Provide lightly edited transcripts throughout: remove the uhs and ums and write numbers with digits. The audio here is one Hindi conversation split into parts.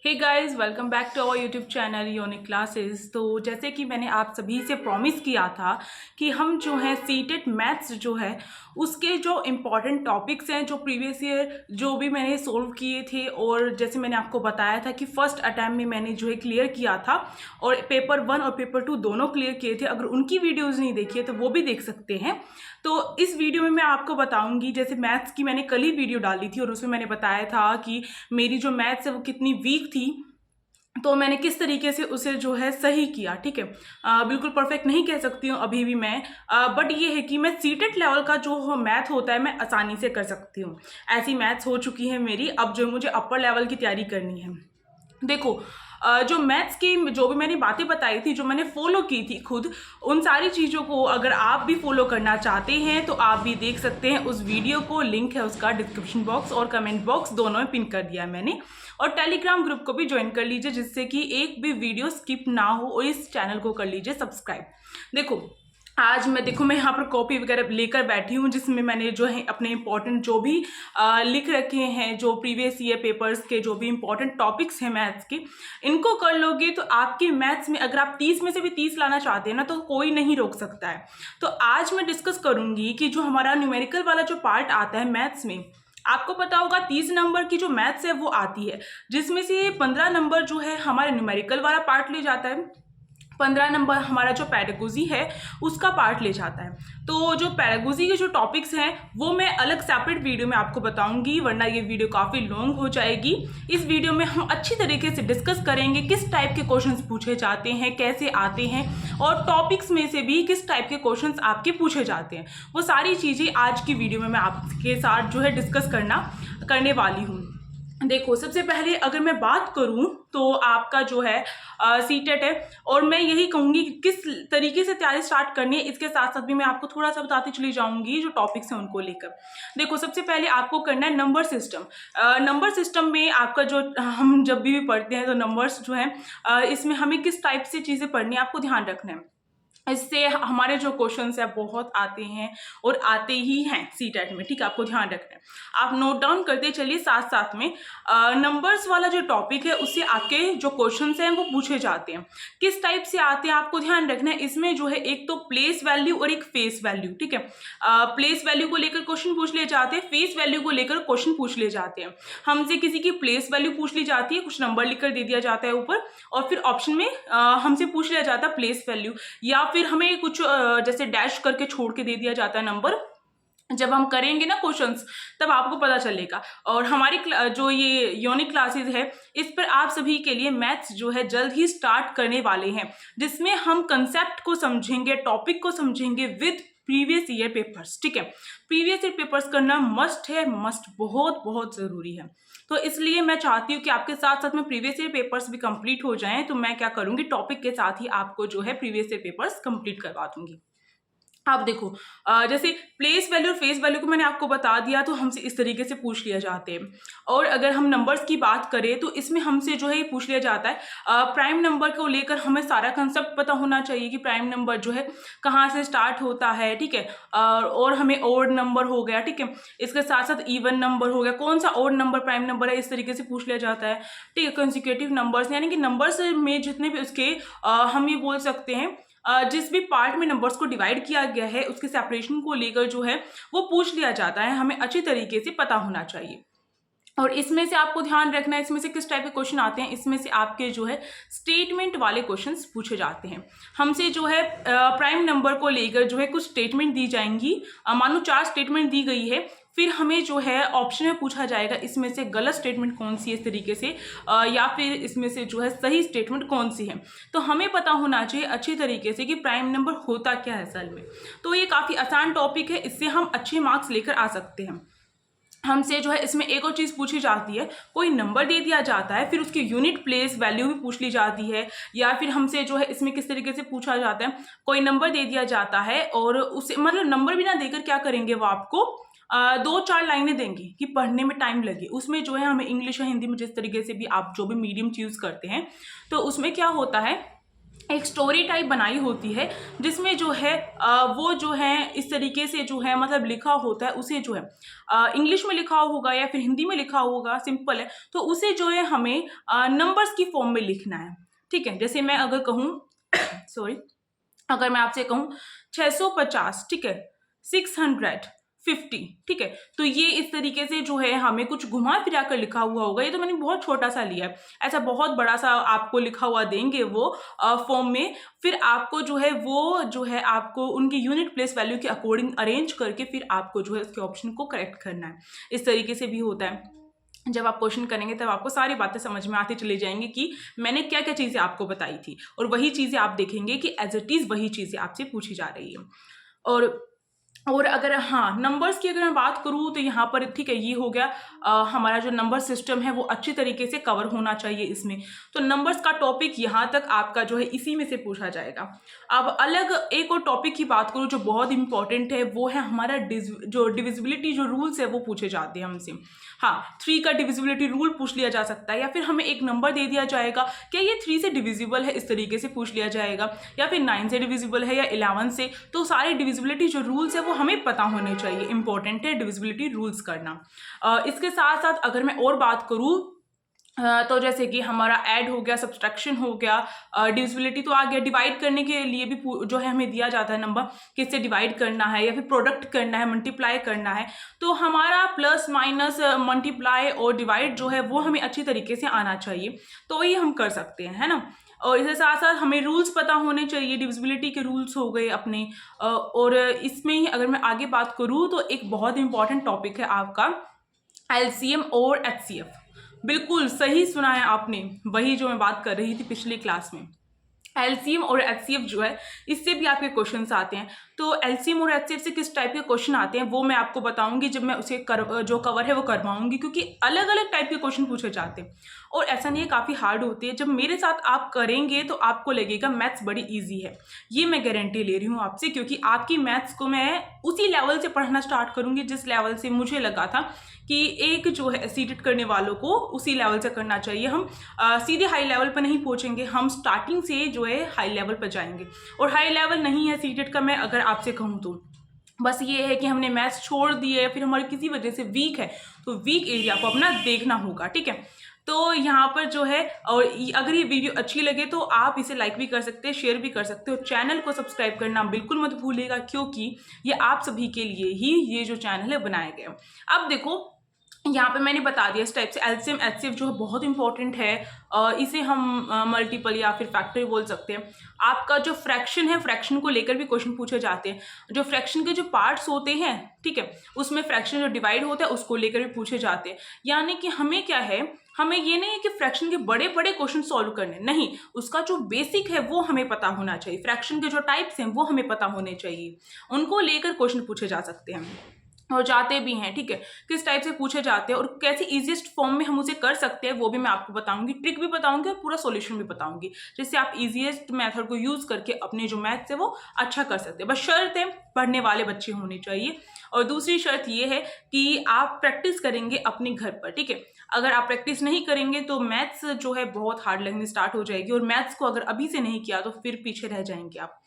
Hey guys, welcome back to our YouTube channel unique classes. तो जैसे कि मैंने आप सभी से प्रॉमिस किया था कि हम जो है सीटेट मैथ्स जो है उसके जो इम्पॉर्टेंट टॉपिक्स हैं, जो प्रीवियस ईयर जो भी मैंने सोल्व किए थे, और जैसे मैंने आपको बताया था कि फर्स्ट अटैम्प्ट में मैंने जो है क्लियर किया था और पेपर 1 और पेपर 2 दोनों क्लियर किए थे। अगर उनकी वीडियोज़ नहीं देखी है तो वो भी देख सकते हैं। तो इस वीडियो में मैं आपको बताऊंगी, जैसे मैथ्स की मैंने कल ही वीडियो डाली थी और उसमें मैंने बताया था कि मेरी जो मैथ्स है वो कितनी वीक थी, तो मैंने किस तरीके से उसे जो है सही किया। ठीक है, बिल्कुल परफेक्ट नहीं कह सकती हूँ अभी भी मैं, बट ये है कि मैं सीटेट लेवल का जो मैथ होता है मैं आसानी से कर सकती हूँ। ऐसी मैथ्स हो चुकी है मेरी। अब जो मुझे अपर लेवल की तैयारी करनी है, देखो जो मैथ्स की जो भी मैंने बातें बताई थी, जो मैंने फॉलो की थी खुद, उन सारी चीज़ों को अगर आप भी फॉलो करना चाहते हैं तो आप भी देख सकते हैं उस वीडियो को। लिंक है उसका डिस्क्रिप्शन बॉक्स और कमेंट बॉक्स दोनों में पिन कर दिया है मैंने। और टेलीग्राम ग्रुप को भी ज्वाइन कर लीजिए, जिससे कि एक भी वीडियो स्किप ना हो, और इस चैनल को कर लीजिए सब्सक्राइब। देखो आज मैं यहाँ पर कॉपी वगैरह लेकर बैठी हूँ, जिसमें मैंने जो है अपने इंपॉर्टेंट जो भी लिख रखे हैं, जो प्रीवियस ईयर पेपर्स के जो भी इंपॉर्टेंट टॉपिक्स हैं मैथ्स के, इनको कर लोगे तो आपके मैथ्स में अगर आप 30 में से भी 30 लाना चाहते हैं ना, तो कोई नहीं रोक सकता है। तो आज मैं डिस्कस करूंगी कि जो हमारा न्यूमेरिकल वाला जो पार्ट आता है मैथ्स में, आपको पता होगा 30 नंबर की जो मैथ्स है वो आती है, जिसमें से 15 नंबर जो है हमारे न्यूमेरिकल वाला पार्ट ले जाता है, 15 नंबर हमारा जो पैडागोजी है उसका पार्ट ले जाता है। तो जो पैडागोजी के जो टॉपिक्स हैं वो मैं अलग सेपरेट वीडियो में आपको बताऊंगी, वरना ये वीडियो काफ़ी लॉन्ग हो जाएगी। इस वीडियो में हम अच्छी तरीके से डिस्कस करेंगे किस टाइप के क्वेश्चंस पूछे जाते हैं, कैसे आते हैं, और टॉपिक्स में से भी किस टाइप के क्वेश्चंस आपके पूछे जाते हैं। वो सारी चीज़ें आज की वीडियो में मैं आपके साथ जो है डिस्कस करने वाली हूँ। देखो, सबसे पहले अगर मैं बात करूं तो आपका जो है सीटेट है, और मैं यही कहूंगी कि किस तरीके से तैयारी स्टार्ट करनी है। इसके साथ साथ भी मैं आपको थोड़ा सा बताती चली जाऊंगी जो टॉपिक्स हैं उनको लेकर। देखो, सबसे पहले आपको करना है नंबर सिस्टम। नंबर सिस्टम में आपका जो हम जब भी पढ़ते हैं तो नंबर्स जो है इसमें हमें किस टाइप से चीज़ें पढ़नी है आपको ध्यान रखना है। इससे हमारे जो क्वेश्चंस है बहुत आते हैं और आते ही हैं सीटेट में। ठीक है, आपको ध्यान रखना है। आप नोट डाउन करते चलिए साथ साथ में। नंबर्स वाला जो टॉपिक है उससे आपके जो क्वेश्चंस हैं वो पूछे जाते हैं। किस टाइप से आते हैं आपको ध्यान रखना है। इसमें जो है एक तो प्लेस वैल्यू और एक फेस वैल्यू। ठीक है, प्लेस वैल्यू को लेकर क्वेश्चन पूछ लिए जाते हैं, फेस वैल्यू को लेकर क्वेश्चन पूछ लिए जाते हैं। हमसे किसी की प्लेस वैल्यू पूछ ली जाती है, कुछ नंबर लिखकर दे दिया जाता है ऊपर, और फिर ऑप्शन में हमसे पूछ लिया जाता है प्लेस वैल्यू, या फिर हमें कुछ जैसे डैश करके छोड़ के दे दिया जाता है नंबर। जब हम करेंगे ना क्वेश्चंस तब आपको पता चलेगा। और हमारी जो ये यूनिक क्लासेस है, इस पर आप सभी के लिए मैथ्स जो है जल्द ही स्टार्ट करने वाले हैं, जिसमें हम कंसेप्ट को समझेंगे, टॉपिक को समझेंगे विद प्रीवियस ईयर पेपर्स। ठीक है, प्रीवियस ईयर पेपर्स करना मस्ट है, मस्ट, बहुत बहुत ज़रूरी है। तो इसलिए मैं चाहती हूँ कि आपके साथ साथ में प्रीवियस ईयर पेपर्स भी कंप्लीट हो जाएं। तो मैं क्या करूँगी, टॉपिक के साथ ही आपको जो है प्रीवियस ईयर पेपर्स कंप्लीट करवा दूंगी। आप देखो, जैसे प्लेस वैल्यू और फेस वैल्यू को मैंने आपको बता दिया, तो हमसे इस तरीके से पूछ लिया जाते हैं। और अगर हम नंबर्स की बात करें तो इसमें हमसे जो है ये पूछ लिया जाता है, प्राइम नंबर को लेकर हमें सारा कंसेप्ट पता होना चाहिए कि प्राइम नंबर जो है कहाँ से स्टार्ट होता है। ठीक है, और हमें ओड नंबर हो गया, ठीक है, इसके साथ साथ इवन नंबर हो गया, कौन सा ओड नंबर प्राइम नंबर है, इस तरीके से पूछ लिया जाता है। ठीक है, कंसेक्यूटिव नंबर्स, यानी कि नंबर्स में जितने भी उसके हम ये बोल सकते हैं जिस भी पार्ट में नंबर्स को डिवाइड किया गया है उसके सेपरेशन को लेकर जो है वो पूछ लिया जाता है। हमें अच्छी तरीके से पता होना चाहिए। और इसमें से आपको ध्यान रखना है, इसमें से किस टाइप के क्वेश्चन आते हैं। इसमें से आपके जो है स्टेटमेंट वाले क्वेश्चंस पूछे जाते हैं। हमसे जो है प्राइम नंबर को लेकर जो है कुछ स्टेटमेंट दी जाएंगी। मानो 4 स्टेटमेंट दी गई है, फिर हमें जो है ऑप्शन में पूछा जाएगा इसमें से गलत स्टेटमेंट कौन सी है, इस तरीके से, या फिर इसमें से जो है सही स्टेटमेंट कौन सी है। तो हमें पता होना चाहिए अच्छी तरीके से कि प्राइम नंबर होता क्या है असल में। तो ये काफ़ी आसान टॉपिक है, इससे हम अच्छे मार्क्स लेकर आ सकते हैं। हमसे जो है इसमें एक और चीज़ पूछी जाती है, कोई नंबर दे दिया जाता है, फिर उसकी यूनिट प्लेस वैल्यू भी पूछ ली जाती है। या फिर हमसे जो है इसमें किस तरीके से पूछा जाता है, कोई नंबर दे दिया जाता है और उसे मतलब नंबर भी ना देकर क्या करेंगे, वो आपको 2-4 लाइनें देंगे कि पढ़ने में टाइम लगे। उसमें जो है हमें इंग्लिश या हिंदी में जिस तरीके से भी आप जो भी मीडियम चूज़ करते हैं, तो उसमें क्या होता है एक स्टोरी टाइप बनाई होती है, जिसमें जो है वो जो है इस तरीके से जो है मतलब लिखा होता है, उसे जो है इंग्लिश में लिखा होगा या फिर हिंदी में लिखा होगा, सिंपल है, तो उसे जो है हमें नंबर्स की फॉर्म में लिखना है। ठीक है, जैसे मैं अगर कहूँ सॉरी, अगर मैं आपसे कहूँ 650, ठीक है, 650, ठीक है, तो ये इस तरीके से जो है हमें कुछ घुमा फिरा कर लिखा हुआ होगा। ये तो मैंने बहुत छोटा सा लिया है, ऐसा बहुत बड़ा सा आपको लिखा हुआ देंगे वो फॉर्म में, फिर आपको जो है वो जो है आपको उनकी यूनिट प्लेस वैल्यू के अकॉर्डिंग अरेंज करके फिर आपको जो है उसके ऑप्शन को करेक्ट करना है। इस तरीके से भी होता है। जब आप क्वेश्चन करेंगे तब आपको सारी बातें समझ में आती चली जाएंगी कि मैंने क्या क्या चीज़ें आपको बताई थी, और वही चीज़ें आप देखेंगे कि एज इट इज़ वही चीज़ें आपसे पूछी जा रही है। और अगर हाँ नंबर्स की अगर मैं बात करूँ तो यहाँ पर ठीक है, ये हो गया हमारा जो नंबर सिस्टम है वो अच्छी तरीके से कवर होना चाहिए इसमें। तो नंबर्स का टॉपिक यहाँ तक आपका जो है इसी में से पूछा जाएगा। अब अलग एक और टॉपिक की बात करूँ जो बहुत इंपॉर्टेंट है, वो है हमारा जो डिविजिबिलिटी जो रूल्स है वो पूछे जाते हैं हमसे। हाँ, 3 का डिविजिबिलिटी रूल पूछ लिया जा सकता है, या फिर हमें एक नंबर दे दिया जाएगा, क्या ये 3 से डिविजिबल है, इस तरीके से पूछ लिया जाएगा, या फिर 9 से डिविजिबल है या 11 से। तो सारे डिविजिबिलिटी जो रूल्स है वो हमें पता होने चाहिए, इंपॉर्टेंट है डिविजिबिलिटी रूल्स करना। इसके साथ साथ अगर मैं और बात करूँ तो जैसे कि हमारा ऐड हो गया, सब्सट्रैक्शन हो गया, डिविजिबिलिटी तो आ गया, डिवाइड करने के लिए भी जो है हमें दिया जाता है नंबर, किससे डिवाइड करना है या फिर प्रोडक्ट करना है, मल्टीप्लाई करना है। तो हमारा प्लस माइनस मल्टीप्लाई और डिवाइड जो है वो हमें अच्छी तरीके से आना चाहिए, तो ये हम कर सकते हैं, है ना। और इसके साथ साथ हमें रूल्स पता होने चाहिए, डिविजिबिलिटी के रूल्स हो गए अपने। और इसमें ही अगर मैं आगे बात करूँ तो एक बहुत इंपॉर्टेंट टॉपिक है आपका एलसीएम और एचसीएफ। बिल्कुल सही सुना है आपने, वही जो मैं बात कर रही थी पिछली क्लास में। एलसीएम और एचसीएफ जो है इससे भी आपके क्वेश्चंस आते हैं। तो एलसीएम और एचसीएफ से किस टाइप के क्वेश्चन आते हैं वो मैं आपको बताऊंगी जब मैं उसे जो कवर है वो करवाऊंगी, क्योंकि अलग अलग टाइप के क्वेश्चन पूछे जाते हैं और ऐसा नहीं है काफ़ी हार्ड होती है। जब मेरे साथ आप करेंगे तो आपको लगेगा मैथ्स बड़ी ईजी है, ये मैं गारंटी ले रही हूँ आपसे, क्योंकि आपकी मैथ्स को मैं उसी लेवल से पढ़ना स्टार्ट करूँगी जिस लेवल से मुझे लगा था कि एक जो है सीटेट करने वालों को उसी लेवल से करना चाहिए। हम सीधे हाई लेवल पर नहीं पहुंचेंगे, हम स्टार्टिंग से जो है हाई लेवल पर जाएंगे। और हाई लेवल नहीं है सीटेट का, मैं अगर आपसे कहूँ तो बस ये है कि हमने मैथ्स छोड़ दिए या फिर हमारी किसी वजह से वीक है, तो वीक एरिया को अपना देखना होगा, ठीक है। तो यहाँ पर जो है, और अगर ये वीडियो अच्छी लगे तो आप इसे लाइक भी कर सकते हैं, शेयर भी कर सकते हो। चैनल को सब्सक्राइब करना बिल्कुल मत भूलिएगा, क्योंकि ये आप सभी के लिए ही ये जो चैनल है बनाया गया। अब देखो यहाँ पे मैंने बता दिया इस टाइप से एलसीएम एचसीएफ जो है बहुत इंपॉर्टेंट है। इसे हम मल्टीपल या फिर फैक्टर बोल सकते हैं। आपका जो फ्रैक्शन है, फ्रैक्शन को लेकर भी क्वेश्चन पूछे जाते हैं। जो फ्रैक्शन के जो पार्ट्स होते हैं, ठीक है, उसमें फ्रैक्शन जो डिवाइड होता है उसको लेकर भी पूछे जाते हैं। यानी कि हमें क्या है, हमें ये नहीं है कि फ्रैक्शन के बड़े बड़े क्वेश्चन सॉल्व करने, नहीं, उसका जो बेसिक है वो हमें पता होना चाहिए। फ्रैक्शन के जो टाइप्स हैं वो हमें पता होने चाहिए, उनको लेकर क्वेश्चन पूछे जा सकते हैं और जाते भी हैं, ठीक है। किस टाइप से पूछे जाते हैं और कैसे इजीएस्ट फॉर्म में हम उसे कर सकते हैं वो भी मैं आपको बताऊंगी, ट्रिक भी बताऊंगी और पूरा सॉल्यूशन भी बताऊंगी, जिससे आप इजीएस्ट मेथड को यूज करके अपने जो मैथ्स है वो अच्छा कर सकते हैं। बस शर्त है पढ़ने वाले बच्चे होने चाहिए, और दूसरी शर्त ये है कि आप प्रैक्टिस करेंगे अपने घर पर, ठीक है। अगर आप प्रैक्टिस नहीं करेंगे तो मैथ्स जो है बहुत हार्ड लगनी स्टार्ट हो जाएगी, और मैथ्स को अगर अभी से नहीं किया तो फिर पीछे रह जाएंगे आप।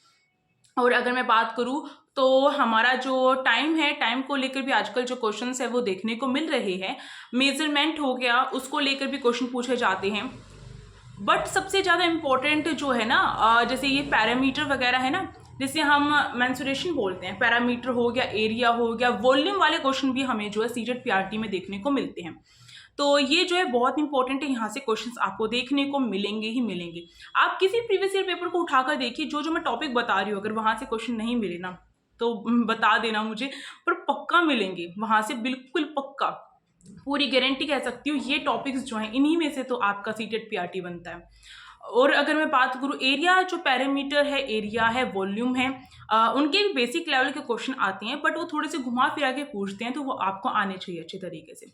और अगर मैं बात करूँ तो हमारा जो टाइम है, टाइम को लेकर भी आजकल जो क्वेश्चंस है वो देखने को मिल रहे हैं। मेजरमेंट हो गया, उसको लेकर भी क्वेश्चन पूछे जाते हैं। बट सबसे ज़्यादा इम्पोर्टेंट जो है ना, जैसे ये पैरामीटर वगैरह है ना, जिसे हम मेंसुरेशन बोलते हैं, पैरामीटर हो गया, एरिया हो गया, वॉल्यूम वाले क्वेश्चन भी हमें जो है सीटेट पीआरटी में देखने को मिलते हैं। तो ये जो है बहुत इंपॉर्टेंट है, यहाँ से क्वेश्चंस आपको देखने को मिलेंगे ही मिलेंगे। आप किसी प्रीवियस ईयर पेपर को उठाकर देखिए, जो मैं टॉपिक बता रही हूँ, अगर वहाँ से क्वेश्चन नहीं मिले ना तो बता देना मुझे, पर पक्का मिलेंगे वहाँ से, बिल्कुल पक्का, पूरी गारंटी कह सकती हूँ। ये टॉपिक्स जो हैं इन्हीं में से तो आपका सीटेट पीआरटी बनता है। और अगर मैं बात करूँ एरिया, जो पैरामीटर है, एरिया है, वॉल्यूम है, उनके भी बेसिक लेवल के क्वेश्चन आते हैं, बट वो थोड़े से घुमा फिरा के पूछते हैं, तो वो आपको आने चाहिए अच्छे तरीके से।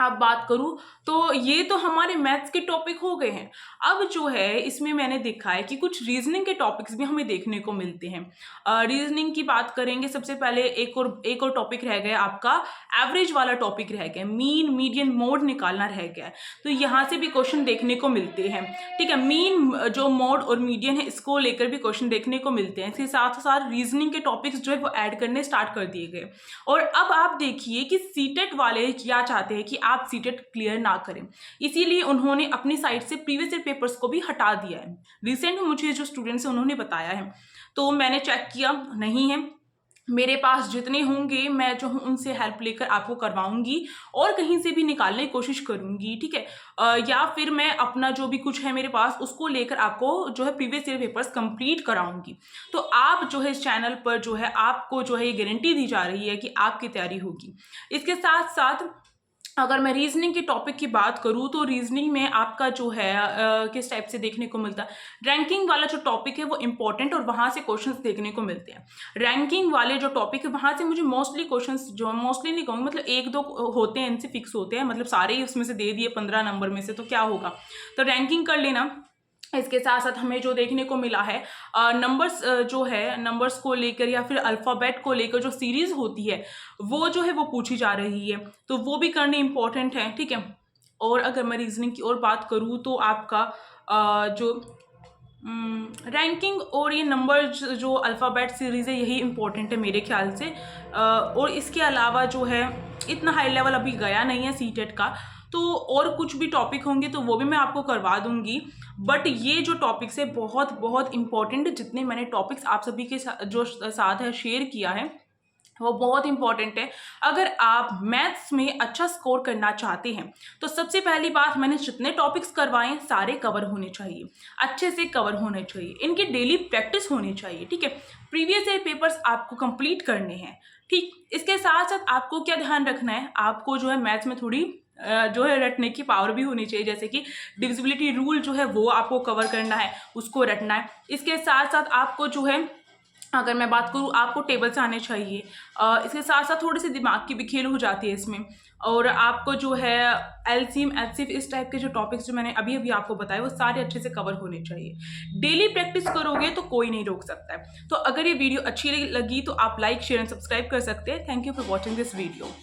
अब बात करूँ तो ये तो हमारे मैथ्स के टॉपिक हो गए हैं। अब जो है इसमें मैंने देखा है कि कुछ रीजनिंग के टॉपिक्स भी हमें देखने को मिलते हैं। रीजनिंग की बात करेंगे, सबसे पहले एक और टॉपिक रह गया आपका, एवरेज वाला टॉपिक रह गया, मीन मीडियन मोड निकालना रह गया है। तो यहाँ से भी क्वेश्चन देखने को मिलते हैं। ठीक है, मीन जो मोड और मीडियन है इसको लेकर भी क्वेश्चन देखने को मिलते हैं। इसके साथ साथ रीजनिंग के टॉपिक्स जो है वो ऐड करने स्टार्ट कर दिए गए। और अब आप देखिए कि सीटेट वाले क्या चाहते हैं कि आप सीटेट क्लियर ना करें, इसीलिए उन्होंने अपनी साइड से प्रीवियस ईयर पेपर्स को भी हटा दिया है। रिसेंट में मुझे जो स्टूडेंट्स हैं उन्होंने बताया है, तो मैंने चेक किया, नहीं है। मेरे पास जितने होंगे मैं जो हूँ उनसे हेल्प लेकर आपको करवाऊंगी और कहीं से भी निकालने की कोशिश करूंगी। ठीक है, या फिर मैं अपना जो भी कुछ है मेरे पास उसको लेकर आपको जो है प्रीवियस ईयर पेपर्स कंप्लीट कराऊंगी। तो आप जो है इस चैनल पर जो है आपको जो है ये गारंटी दी जा रही है कि आपकी तैयारी होगी। इसके साथ साथ अगर मैं रीजनिंग के टॉपिक की बात करूँ तो रीजनिंग में आपका जो है किस टाइप से देखने को मिलता है, रैंकिंग वाला जो टॉपिक है वो इंपॉर्टेंट और वहाँ से क्वेश्चंस देखने को मिलते हैं। रैंकिंग वाले जो टॉपिक है वहाँ से मुझे मोस्टली क्वेश्चंस, जो मोस्टली नहीं कहूँगी, मतलब एक दो होते हैं इनसे फिक्स होते हैं, मतलब सारे ही उसमें से दे दिए 15 नंबर में से तो क्या होगा, तो रैंकिंग कर लेना। इसके साथ साथ हमें जो देखने को मिला है नंबर्स, जो है नंबर्स को लेकर या फिर अल्फ़ाबेट को लेकर जो सीरीज़ होती है वो जो है वो पूछी जा रही है, तो वो भी करनी इम्पोर्टेंट है। ठीक है, और अगर मैं रीजनिंग की और बात करूँ तो आपका जो रैंकिंग और ये नंबर जो अल्फ़ाबेट सीरीज़ है यही इम्पोर्टेंट है मेरे ख्याल से। और इसके अलावा जो है इतना हाई लेवल अभी गया नहीं है सीटेट का, तो और कुछ भी टॉपिक होंगे तो वो भी मैं आपको करवा दूंगी। बट ये जो टॉपिक्स है बहुत बहुत इंपॉर्टेंट, जितने मैंने टॉपिक्स आप सभी के जो साथ है शेयर किया है वो बहुत इंपॉर्टेंट है। अगर आप मैथ्स में अच्छा स्कोर करना चाहते हैं तो सबसे पहली बात, मैंने जितने टॉपिक्स करवाए सारे कवर होने चाहिए, अच्छे से कवर होने चाहिए, इनकी डेली प्रैक्टिस होनी चाहिए। ठीक है, प्रीवियस ईयर पेपर्स आपको कंप्लीट करने हैं। ठीक, इसके साथ साथ आपको क्या ध्यान रखना है, आपको जो है मैथ्स में थोड़ी जो है रटने की पावर भी होनी चाहिए, जैसे कि डिविजिबिलिटी रूल जो है वो आपको कवर करना है, उसको रटना है। इसके साथ साथ आपको जो है, अगर मैं बात करूँ, आपको टेबल्स आने चाहिए। इसके साथ साथ थोड़ी सी दिमाग की भी खेल हो जाती है इसमें। और आपको जो है एलसीएम एचसीएफ इस टाइप के जो टॉपिक्स जो मैंने अभी अभी आपको बताए वो सारे अच्छे से कवर होने चाहिए। डेली प्रैक्टिस करोगे तो कोई नहीं रोक सकता है। तो अगर ये वीडियो अच्छी लगी तो आप लाइक शेयर एंड सब्सक्राइब कर सकते हैं। Thank you for watching this video.